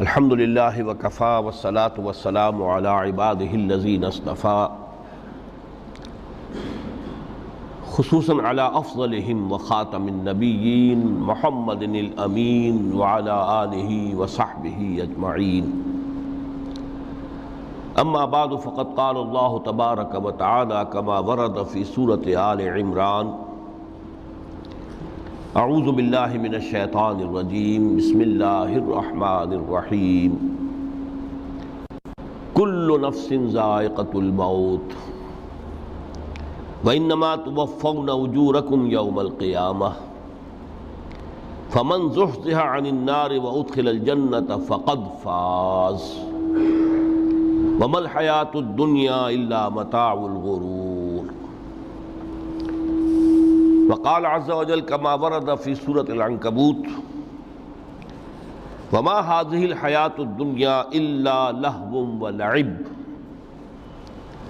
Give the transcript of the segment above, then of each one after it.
الحمد للہ وکفا والصلاة والسلام علی عبادہ الذین اصطفیٰ خصوصاً علی افضلہم وخاتم النبیین محمد الامین وعلی آلہ وصحبہ اجمعین اما بعد فقد قال اللہ تبارک وتعالی کما ورد فی سورۃ آل عمران اعوذ باللہ من الشیطان الرجیم بسم اللہ الرحمن الرحیم کل نفس ذائقۃ الموت وانما توفون اجورکم یوم القیامہ فمن زحزح عن النار وادخل الجنۃ فقد فاز وما الحیاۃ الدنیا الا متاع الغرور وقال عز وجل كما ورد في سورة العنكبوت وما هذه الحياة الدنيا إلا لهو ولعب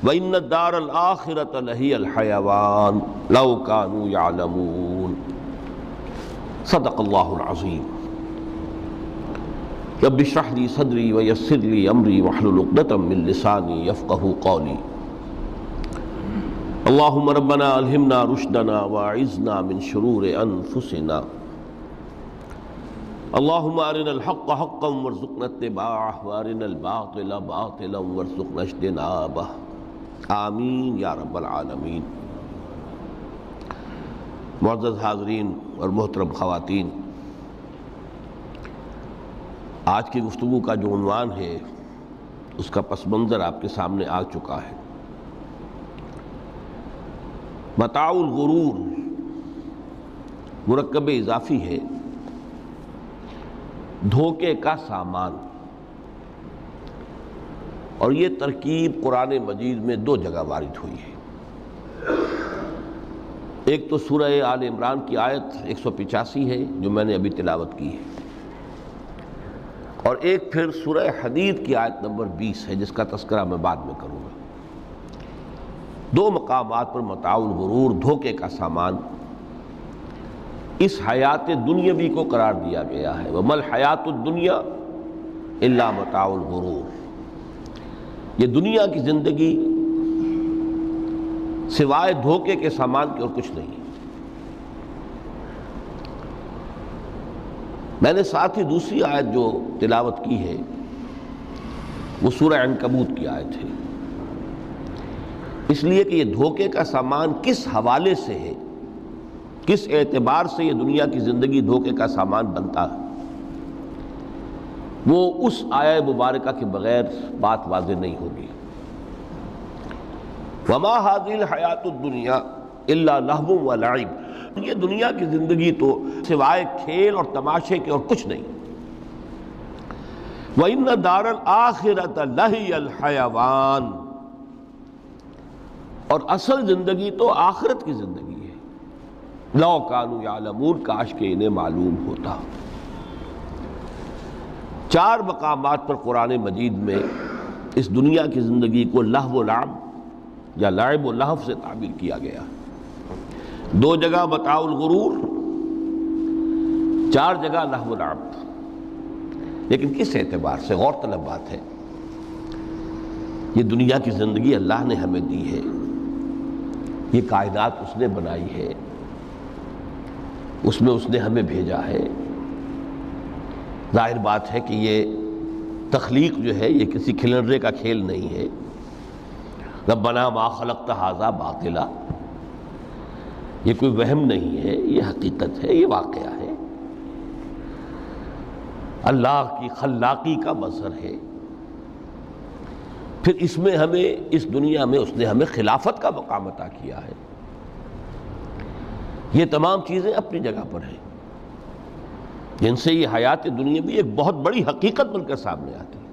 وإن الدار الآخرة لهي الحيوان لو كانوا يعلمون صدق الله العظيم رب اشرح لي صدري ويسر لي أمري واحلل عقدة من لساني يفقهوا قولي اللہم ربنا الہمنا رشدنا واعذنا من شرور انفسنا اللہم ارنا الحق حقا وارزقنا اتباعہ وارنا الباطل باطلا وارزقنا اجتنابہ آمین یا رب العالمین۔ معزز حاضرین اور محترم خواتین، آج کی گفتگو کا جو عنوان ہے اس کا پس منظر آپ کے سامنے آ چکا ہے۔ متاع الغرور مرکب اضافی ہے، دھوکے کا سامان، اور یہ ترکیب قرآن مجید میں دو جگہ وارد ہوئی ہے۔ ایک تو سورہ آل عمران کی آیت 185 ہے جو میں نے ابھی تلاوت کی ہے، اور ایک پھر سورہ حدید کی آیت نمبر 20 ہے جس کا تذکرہ میں بعد میں کروں گا۔ دو مقامات پر متاع الغرور، دھوکے کا سامان، اس حیات دنیاوی کو قرار دیا گیا ہے۔ وَمَا الْحَيَاةُ الدُّنْيَا إِلَّا مَتَاعُ الْغُرُورِ، یہ دنیا کی زندگی سوائے دھوکے کے سامان کے اور کچھ نہیں۔ میں نے ساتھ ہی دوسری آیت جو تلاوت کی ہے وہ سورہ عنکبوت کی آیت ہے، اس لیے کہ یہ دھوکے کا سامان کس حوالے سے ہے، کس اعتبار سے یہ دنیا کی زندگی دھوکے کا سامان بنتا ہے، وہ اس آیہ مبارکہ کے بغیر بات واضح نہیں ہوگی۔ وَمَا هَذِهِ الْحَيَاةُ الدُّنْيَا إِلَّا لَهْوٌ وَلَعِبٌ، یہ دنیا کی زندگی تو سوائے کھیل اور تماشے کے اور کچھ نہیں۔ وَإِنَّ دَارَ الْآخِرَةَ لَهِيَ الْحَيَوَانُ، اور اصل زندگی تو آخرت کی زندگی ہے۔ لو کانوا یعلمون، کاش کہ انہیں معلوم ہوتا۔ چار مقامات پر قرآن مجید میں اس دنیا کی زندگی کو لہو و لعب یا لعب و لہو سے تعبیر کیا گیا۔ دو جگہ متاع الغرور، چار جگہ لہو و لعب۔ لیکن کس اعتبار سے؟ غور طلب بات ہے۔ یہ دنیا کی زندگی اللہ نے ہمیں دی ہے، یہ کائنات اس نے بنائی ہے، اس میں اس نے ہمیں بھیجا ہے۔ ظاہر بات ہے کہ یہ تخلیق جو ہے یہ کسی کھلنڈرے کا کھیل نہیں ہے۔ ربنا ما خلقت ھذا باطلا، یہ کوئی وہم نہیں ہے، یہ حقیقت ہے، یہ واقعہ ہے، اللہ کی خلاقی کا مظہر ہے۔ پھر اس میں ہمیں، اس دنیا میں اس نے ہمیں خلافت کا مقام عطا کیا ہے۔ یہ تمام چیزیں اپنی جگہ پر ہیں۔ جن سے یہ حیات دنیاوی ایک بہت بڑی حقیقت بن کر سامنے آتی ہے۔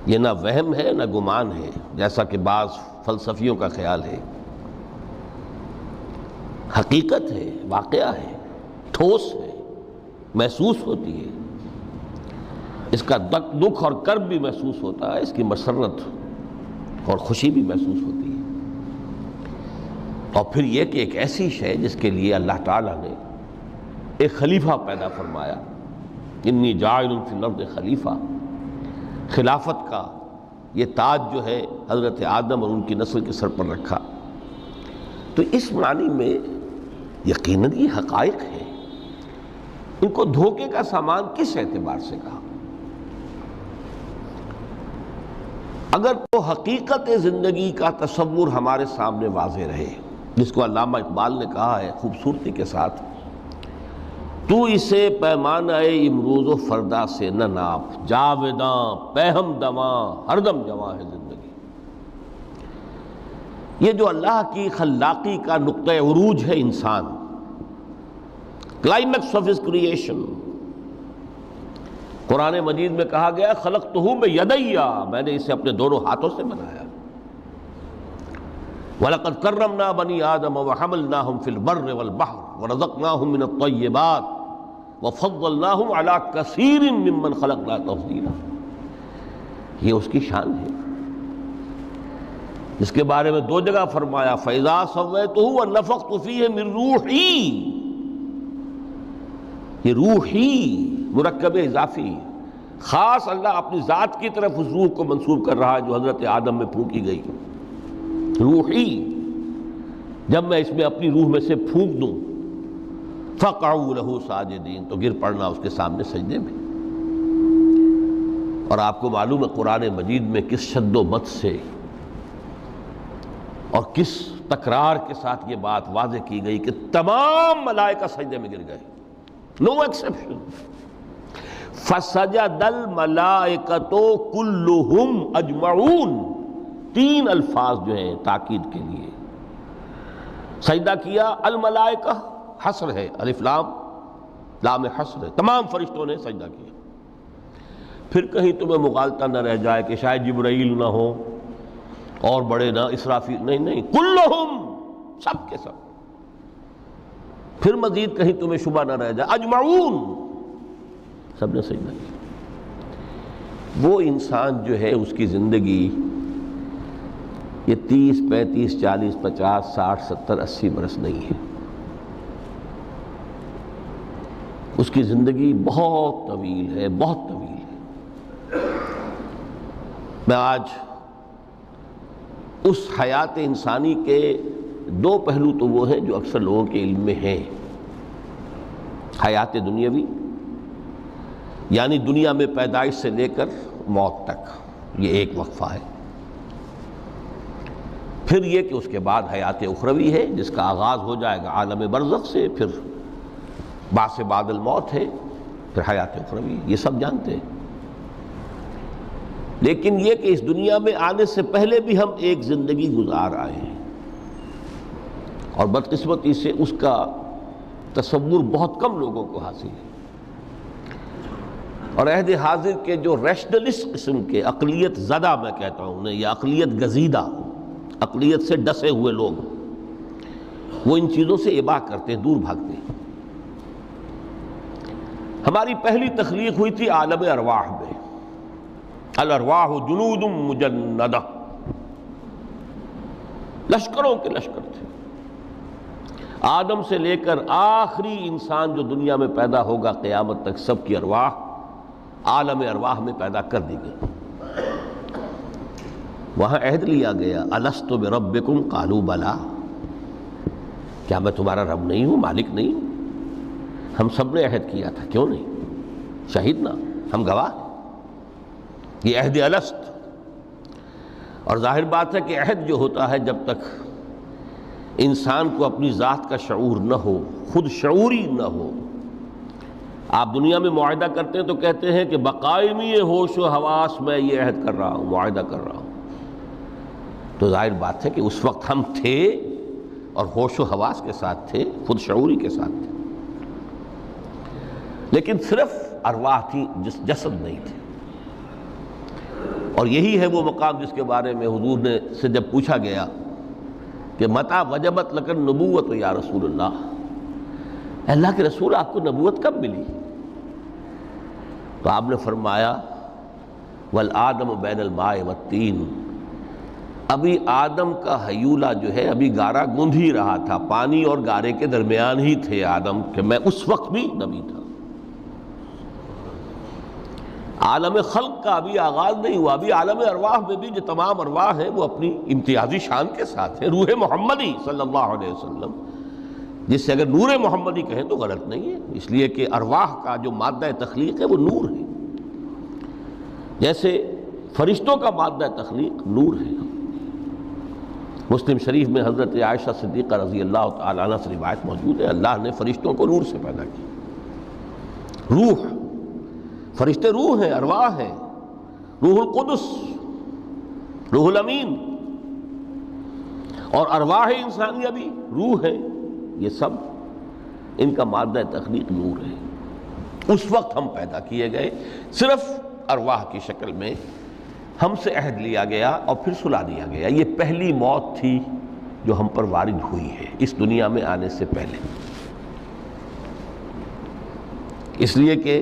یہ نہ وہم ہے نہ گمان ہے جیسا کہ بعض فلسفیوں کا خیال ہے، حقیقت ہے، واقعہ ہے، ٹھوس ہے، محسوس ہوتی ہے، اس کا دکھ اور کرب بھی محسوس ہوتا ہے، اس کی مسرت اور خوشی بھی محسوس ہوتی ہے۔ اور پھر یہ کہ ایک ایسی شے جس کے لیے اللہ تعالیٰ نے ایک خلیفہ پیدا فرمایا، انی جاعل فی الارض خلیفہ، خلافت کا یہ تاج جو ہے حضرت آدم اور ان کی نسل کے سر پر رکھا، تو اس معنی میں یقیناً یہ حقائق ہیں۔ ان کو دھوکے کا سامان کس اعتبار سے کہا؟ اگر تو حقیقت زندگی کا تصور ہمارے سامنے واضح رہے، جس کو علامہ اقبال نے کہا ہے خوبصورتی کے ساتھ، تو اسے پیمانہ امروز و فردا سے نہ ناپ، جاویداں پہم دواں ہر دم جواں ہے زندگی۔ یہ جو اللہ کی خلاقی کا نقطہ عروج ہے انسان، کلائمیکس آف ہز کریشن، قرآن مجید میں کہا گیا خلقتہ بیدی، میں نے اسے اپنے دونوں ہاتھوں سے بنایا۔ وَلَقَدْ كَرَّمْنَا بَنِي آدَمَ وَحَمَلْنَاهُمْ فِي الْبَرِّ وَالْبَحْرِ وَرَزَقْنَاهُمْ مِنَ الطَّيِّبَاتِ وَفَضَّلْنَاهُمْ عَلَى كَثِيرٍ مِّمَّنْ خَلَقْنَا تَفْضِيلًا۔ یہ اس کی شان ہے، جس کے بارے میں دو جگہ فرمایا فَإِذَا سَوَّيْتُهُ وَنَفَخْتُ فِيهِ مِن رُوحِي، یہ روحی مرکب اضافی، خاص اللہ اپنی ذات کی طرف اس روح کو منسوب کر رہا ہے جو حضرت آدم میں پھونکی گئی، روحی، جب میں اس میں اپنی روح میں سے پھونک دوں فَقَعُوا لَهُ سَاجِدِينَ، تو گر پڑنا اس کے سامنے سجدے میں۔ اور آپ کو معلوم ہے قرآن مجید میں کس شد و بد سے اور کس تکرار کے ساتھ یہ بات واضح کی گئی کہ تمام ملائکہ سجدے میں گر گئے، نو ایکسیپشن۔ فَسَجَدَ الْمَلَائِكَةُ كُلُّهُمْ أَجْمَعُونَ، تین الفاظ جو ہیں تاکید کے لیے، سجدہ کیا الملائکہ، حصر ہے، الف لام، لام حصر ہے، تمام فرشتوں نے سجدہ کیا۔ پھر کہیں تمہیں مغالطہ نہ رہ جائے کہ شاید جبرائیل نہ ہو اور بڑے نہ اسرافیل، نہیں، کلہم، سب کے سب۔ پھر مزید کہیں تمہیں شبہ نہ رہ جائے اجمعون، سب نے سجدہ کیا۔ وہ انسان جو ہے اس کی زندگی یہ 30 35 40 50 60 70 80 برس نہیں ہے، اس کی زندگی بہت طویل ہے، بہت طویل ہے۔ میں آج اس حیات انسانی کے دو پہلو تو وہ ہیں جو اکثر لوگوں کے علم میں ہیں، حیات دنیاوی یعنی دنیا میں پیدائش سے لے کر موت تک، یہ ایک وقفہ ہے۔ پھر یہ کہ اس کے بعد حیات اخروی ہے جس کا آغاز ہو جائے گا عالم برزخ سے، پھر بعث بعد الموت ہے، پھر حیات اخروی، یہ سب جانتے ہیں۔ لیکن یہ کہ اس دنیا میں آنے سے پہلے بھی ہم ایک زندگی گزار آئے ہیں، اور بدقسمتی سے اس کا تصور بہت کم لوگوں کو حاصل ہے۔ اور عہد حاضر کے جو ریشنلسٹ قسم کے اقلیت زدہ میں کہتا ہوں انہیں، یا اقلیت گزیدہ، اقلیت سے ڈسے ہوئے لوگ، وہ ان چیزوں سے اباع کرتے ہیں، دور بھاگتے ہیں۔ ہماری پہلی تخلیق ہوئی تھی عالم ارواح میں، الارواح جنود مجندہ، لشکروں کے لشکر تھے۔ آدم سے لے کر آخری انسان جو دنیا میں پیدا ہوگا قیامت تک، سب کی ارواح عالم ارواح میں پیدا کر دی گئی۔ وہاں عہد لیا گیا الست بربکم قالوا بلا، کیا میں تمہارا رب نہیں ہوں، مالک نہیں ہوں؟ ہم سب نے عہد کیا تھا، کیوں نہیں؟ شہیدنا، ہم گواہ ہیں، یہ عہد الست۔ اور ظاہر بات ہے کہ عہد جو ہوتا ہے جب تک انسان کو اپنی ذات کا شعور نہ ہو، خود شعوری نہ ہو، آپ دنیا میں معاہدہ کرتے ہیں تو کہتے ہیں کہ بقائمی ہوش و حواس میں یہ عہد کر رہا ہوں، معاہدہ کر رہا ہوں، تو ظاہر بات ہے کہ اس وقت ہم تھے اور ہوش و حواس کے ساتھ تھے، خود شعوری کے ساتھ تھے۔ لیکن صرف ارواح تھی، جسد نہیں تھے۔ اور یہی ہے وہ مقام جس کے بارے میں حضور نے سے جب پوچھا گیا کہ متى وجبت لک النبوۃ یا رسول اللہ، اے اللہ کے رسول آپ کو نبوت کب ملی؟ تو آپ نے فرمایا والآدم بین الماء والطین، ابھی آدم کا حیولہ جو ہے ابھی گارا گوندھ ہی رہا تھا، پانی اور گارے کے درمیان ہی تھے آدم، کہ میں اس وقت بھی نبی تھا۔ عالم خلق کا ابھی آغاز نہیں ہوا، ابھی عالم ارواح میں بھی جو تمام ارواح ہیں وہ اپنی امتیازی شان کے ساتھ ہیں۔ روح محمدی صلی اللہ علیہ وسلم، جس سے اگر نور محمدی کہیں تو غلط نہیں ہے، اس لیے کہ ارواح کا جو مادہ تخلیق ہے وہ نور ہے، جیسے فرشتوں کا مادہ تخلیق نور ہے۔ مسلم شریف میں حضرت عائشہ صدیقہ رضی اللہ تعالی عنہ سے روایت موجود ہے، اللہ نے فرشتوں کو نور سے پیدا کیا۔ روح، فرشتے روح ہیں، ارواح ہیں، روح القدس، روح الامین، اور ارواح انسانیہ بھی روح ہے، یہ سب ان کا مادہ تخلیق نور ہے۔ اس وقت ہم پیدا کیے گئے، صرف ارواح کی شکل میں ہم سے عہد لیا گیا اور پھر سلا دیا گیا۔ یہ پہلی موت تھی جو ہم پر وارد ہوئی ہے اس دنیا میں آنے سے پہلے، اس لیے کہ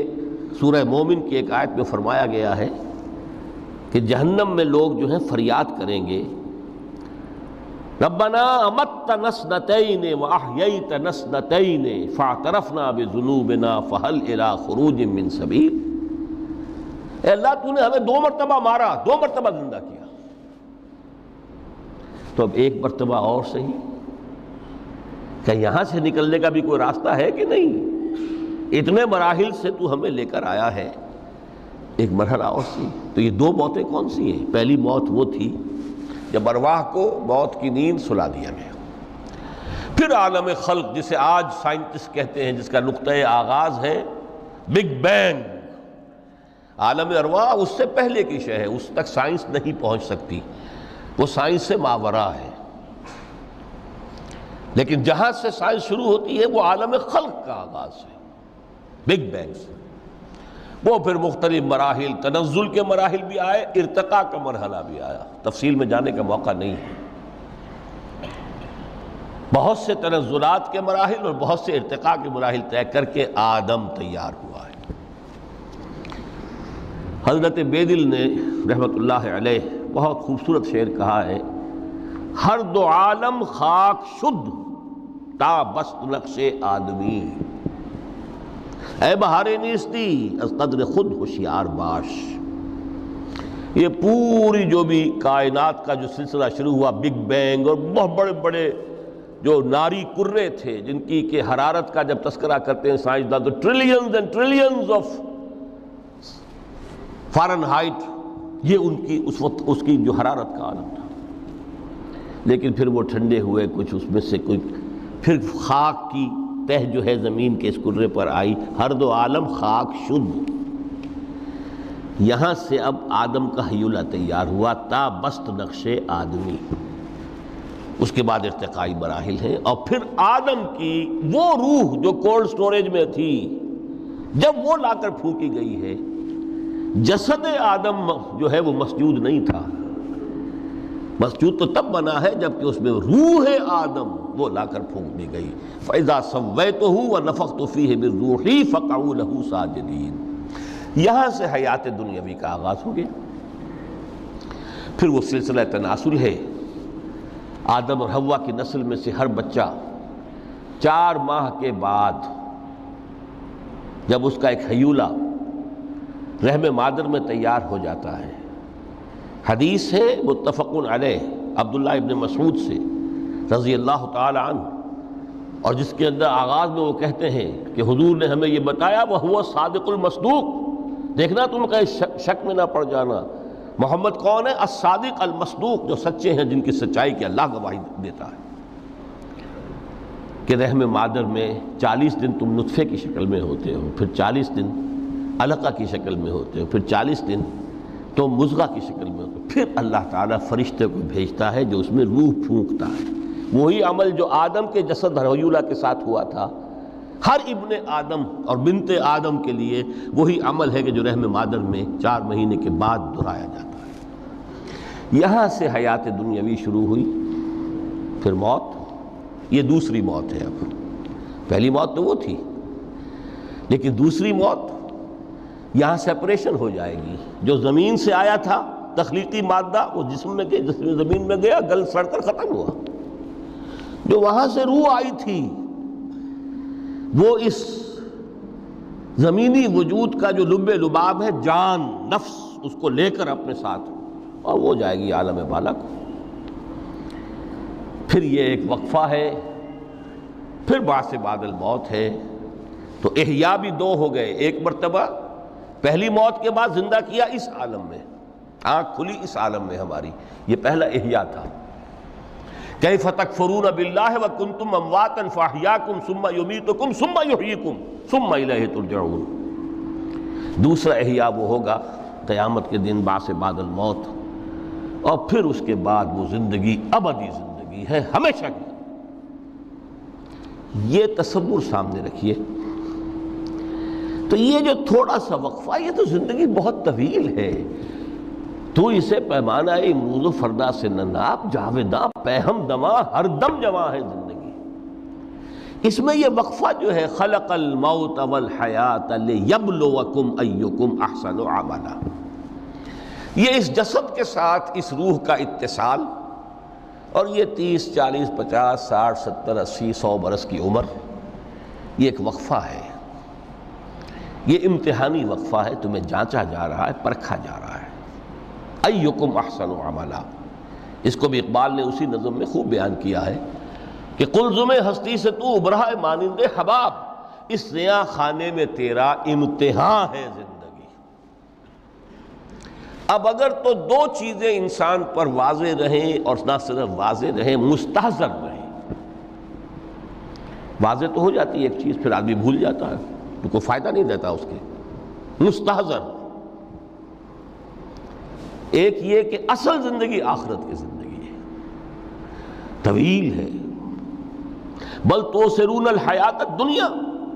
سورہ مومن کی ایک آیت میں فرمایا گیا ہے کہ جہنم میں لوگ جو ہیں فریاد کریں گے ربنا امتنا اثنتین واحییتنا اثنتین فاعترفنا بذنوبنا فهل الی خروج من سبیل، اے اللہ تو نے ہمیں 2 مرتبہ مارا، 2 مرتبہ زندہ کیا، تو اب ایک مرتبہ اور صحیح، کہ یہاں سے نکلنے کا بھی کوئی راستہ ہے کہ نہیں؟ اتنے مراحل سے تو ہمیں لے کر آیا ہے، ایک مرحلہ اور سی۔ تو یہ 2 موتیں کون سی ہیں؟ پہلی موت وہ تھی جب ارواح کو موت کی نیند سلا دیا گیا۔ پھر عالم خلق، جسے آج سائنٹسٹ کہتے ہیں، جس کا نقطۂ آغاز ہے بگ بینگ، عالم ارواح اس سے پہلے کی شے ہے، اس تک سائنس نہیں پہنچ سکتی، وہ سائنس سے ماوراء ہے۔ لیکن جہاں سے سائنس شروع ہوتی ہے وہ عالم خلق کا آغاز ہے، بگ بینگ سے۔ وہ پھر مختلف مراحل، تنزل کے مراحل بھی آئے، ارتقاء کا مرحلہ بھی آیا، تفصیل میں جانے کا موقع نہیں ہے۔ بہت سے تنزلات کے مراحل اور بہت سے ارتقاء کے مراحل طے کر کے آدم تیار ہوا ہے۔ حضرت بیدل نے رحمت اللہ علیہ بہت خوبصورت شعر کہا ہے، ہر 2 عالم خاک شد تا بست نقش آدمی، اے بہار نیستی از قدر خود ہوشیار باش۔ یہ پوری جو بھی کائنات کا جو سلسلہ شروع ہوا، بگ بینگ، اور بہت بڑے بڑے جو ناری کرے تھے جن کی کہ حرارت کا جب تذکرہ کرتے ہیں سائنسدان تو trillions and trillions of foreign height, یہ ان کی اس وقت اس کی جو حرارت کا عالم تھا۔ لیکن پھر وہ ٹھنڈے ہوئے، کچھ اس میں سے کوئی، پھر خاک کی تہ جو ہے زمین کے اس کرے پر آئی، ہر 2 عالم خاک شد۔ یہاں سے اب آدم کا حیولہ تیار ہوا، تا بست نقش آدمی۔ اس کے بعد ارتقائی مراحل ہیں، اور پھر آدم کی وہ روح جو کولڈ سٹوریج میں تھی، جب وہ لا کر پھونکی گئی ہے، جسد آدم جو ہے وہ مسجود نہیں تھا، مسجود تو تب بنا ہے جب کہ اس میں روح آدم وہ لا کر پھونک دی گئی۔ فَإِذَا سَوَّيْتُهُ وَنَفَخْتُ فِيهِ مِن رُوحِي فَقَعُوا لَهُ سَاجِدِينَ۔ یہاں سے حیات دنیاوی کا آغاز ہو گیا۔ پھر وہ سلسلہ تناسل ہے، آدم اور حوا کی نسل میں سے ہر بچہ 4 ماہ کے بعد جب اس کا ایک حیولہ رحم مادر میں تیار ہو جاتا ہے، حدیث ہے متفق علیہ عبداللہ ابن مسعود سے رضی اللہ تعالی عنہ، اور جس کے اندر آغاز میں وہ کہتے ہیں کہ حضور نے ہمیں یہ بتایا وَهُوَ الصادق المصدوق، دیکھنا تم کہیں شک میں نہ پڑ جانا، محمد کون ہے؟ الصادق المصدوق، جو سچے ہیں، جن کی سچائی کی اللہ گواہی دیتا ہے، کہ رحم مادر میں 40 دن تم نطفے کی شکل میں ہوتے ہو، پھر 40 دن علقہ کی شکل میں ہوتے ہو، پھر 40 دن تو مضغہ کی شکل میں ہوتے ہو، پھر اللہ تعالیٰ فرشتے کو بھیجتا ہے جو اس میں روح پھونکتا ہے۔ وہی عمل جو آدم کے جسد حیولہ کے ساتھ ہوا تھا، ہر ابن آدم اور بنت آدم کے لیے وہی عمل ہے کہ جو رحم مادر میں 4 مہینے کے بعد دہرایا جاتا ہے۔ یہاں سے حیات دنیاوی شروع ہوئی، پھر موت، یہ دوسری موت ہے۔ اب پہلی موت تو وہ تھی، لیکن دوسری موت یہاں سیپریشن ہو جائے گی۔ جو زمین سے آیا تھا تخلیقی مادہ، وہ جسم میں گیا، جسم زمین میں گیا، گل سڑ کر ختم ہوا۔ جو وہاں سے روح آئی تھی وہ اس زمینی وجود کا جو لب لباب ہے، جان، نفس، اس کو لے کر اپنے ساتھ، اور وہ جائے گی عالم بالا کو۔ پھر یہ ایک وقفہ ہے، پھر بعث بعد الموت ہے۔ تو احیاء بھی 2 ہو گئے، ایک مرتبہ پہلی موت کے بعد زندہ کیا اس عالم میں، آنکھ کھلی اس عالم میں ہماری، یہ پہلا احیاء تھا۔ کیف تکفرون باللہ وکنتم امواتا فاحیاکم ثم یمیتکم ثم یحییکم ثم الیہ ترجعون۔ دوسرا احیاء وہ ہوگا قیامت کے دن، بعث بعد الموت، اور پھر اس کے بعد وہ زندگی ابدی زندگی ہے، ہمیشہ کی۔ یہ تصور سامنے رکھیے۔ تو یہ جو تھوڑا سا وقفہ، یہ تو زندگی بہت طویل ہے۔ تو اسے پیمانہ امروز و فردا سے نہ ناپ، جاویداں پہم دماں، ہر دم جواں ہے زندگی۔ اس میں یہ وقفہ جو ہے، خلق الموت والحیات لیبلوکم ایکم احسن عملا، یہ اس جسد کے ساتھ اس روح کا اتصال، اور یہ 30 40 50 60 70 80 100 برس کی عمر، یہ ایک وقفہ ہے، یہ امتحانی وقفہ ہے۔ تمہیں جانچا جا رہا ہے، پرکھا جا رہا ہے۔ ایکم احسن عملا، اس کو بھی اقبال نے اسی نظم میں خوب بیان کیا ہے کہ قلزم ہستی سے تو ابھرا ہے مانند حباب، اس زیاں خانے میں تیرا امتحان ہے زندگی۔ اب اگر تو 2 چیزیں انسان پر واضح رہیں، اور نہ صرف واضح رہیں، مستحضر رہیں۔ واضح تو ہو جاتی ہے ایک چیز، پھر آدمی بھول جاتا ہے، تو کوئی فائدہ نہیں دیتا اس کے۔ مستحضر ایک یہ کہ اصل زندگی آخرت کی زندگی ہے، طویل ہے۔ بل توسرون الحیات الدنیا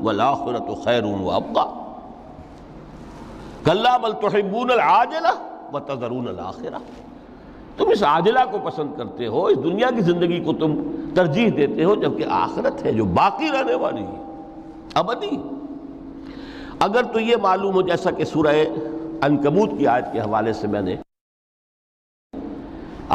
والآخرۃ خیر وابقیٰ، کلا بل تحبون العاجلہ وتذرون الآخرہ۔ تم اس عاجلہ کو پسند کرتے ہو، اس دنیا کی زندگی کو تم ترجیح دیتے ہو، جبکہ آخرت ہے جو باقی رہنے والی ہے، ابدی۔ اگر تو یہ معلوم ہو، جیسا کہ سورہ عنکبوت کی آیت کے حوالے سے میں نے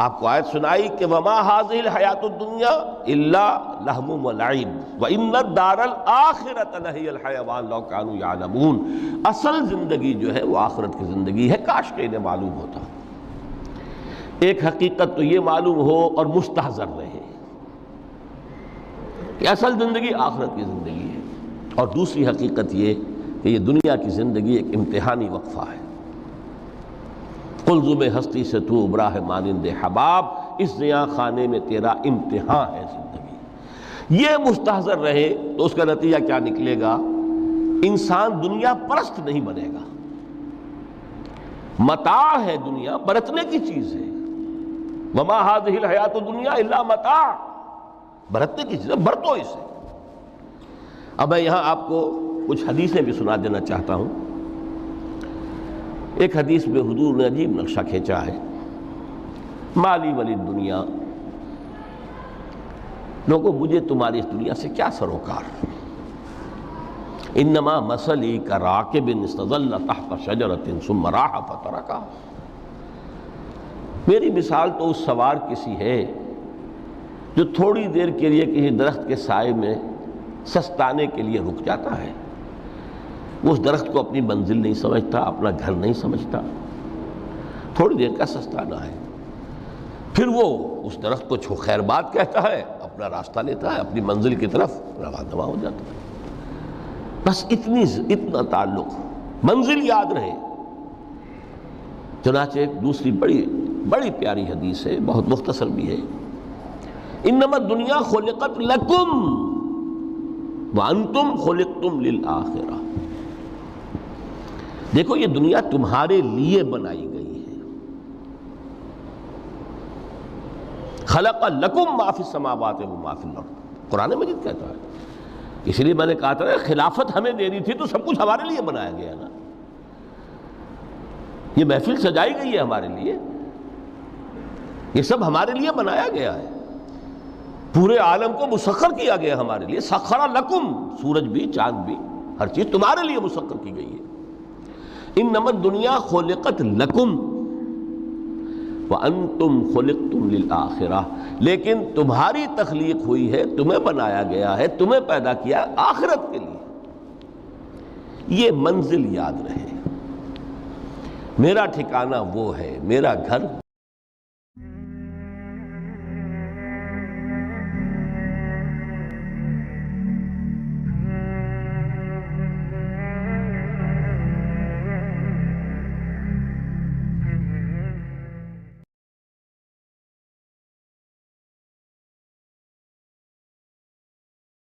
آپ کو آیت سنائی کہ وَمَا هَذِهِ الْحَيَاةُ الدُّنْيَا إِلَّا لَهْوٌ وَلَعِبٌ وَإِنَّ الدَّارَ الْآخِرَةَ لَهِيَ الْحَيَوَانُ لَوْ كَانُوا يَعْلَمُونَ۔ اصل زندگی جو ہے وہ آخرت کی زندگی ہے، کاش کہ انہیں معلوم ہوتا۔ ایک حقیقت تو یہ معلوم ہو اور مستحضر رہے کہ اصل زندگی آخرت کی زندگی ہے، اور دوسری حقیقت یہ کہ یہ دنیا کی زندگی ایک امتحانی وقفہ ہے۔ قلزم ہستی سے تو ابھرا ہے مانند حباب، اس زیاں خانے میں تیرا امتحان ہے زندگی۔ یہ مستحضر رہے تو اس کا نتیجہ کیا نکلے گا؟ انسان دنیا پرست نہیں بنے گا۔ متاع ہے دنیا، برتنے کی چیز ہے۔ وما هذه الحیات الدنیا الا متاع، برتنے کی چیز ہے، برتو اسے۔ اب میں یہاں آپ کو کچھ حدیثیں بھی سنا دینا چاہتا ہوں۔ ایک حدیث میں حضور نے عجیب نقشہ کھینچا ہے، مالی ولی دنیا، لوگوں مجھے تمہاری اس دنیا سے کیا سروکار؟ انما مثلی کراکب استظل تحت شجرۃ ثم راح فترکھا، میری مثال تو اس سوار کسی ہے جو تھوڑی دیر کے لیے کسی درخت کے سائے میں سستانے کے لیے رک جاتا ہے۔ وہ اس درخت کو اپنی منزل نہیں سمجھتا، اپنا گھر نہیں سمجھتا، تھوڑی دیر کا سستانا ہے، پھر وہ اس درخت کو خیر بات کہتا ہے، اپنا راستہ لیتا ہے، اپنی منزل کی طرف رواں ہو جاتا ہے۔ بس اتنا تعلق، منزل یاد رہے۔ چنانچہ ایک دوسری بڑی پیاری حدیث ہے، بہت مختصر بھی ہے، انما الدنیا خلقت لکم وانتم خلقتم للآخرہ۔ دیکھو یہ دنیا تمہارے لیے بنائی گئی ہے۔ خلق لکم ما فی السماوات و ما فی الارض، قرآن مجید کہتا ہے اس لیے میں نے کہا تھا خلافت ہمیں دینی تھی تو سب کچھ ہمارے لیے بنایا گیا نا، یہ محفل سجائی گئی ہے ہمارے لیے، یہ سب ہمارے لیے بنایا گیا ہے، پورے عالم کو مسخر کیا گیا ہمارے لیے۔ سخر لکم، سورج بھی چاند بھی ہر چیز تمہارے لیے مسخر کی گئی ہے۔ انما الدنیا خلقت لکم وانتم خلقتم للآخرہ، لیکن تمہاری تخلیق ہوئی ہے، تمہیں بنایا گیا ہے، تمہیں پیدا کیا آخرت کے لیے۔ یہ منزل یاد رہے، میرا ٹھکانہ وہ ہے، میرا گھر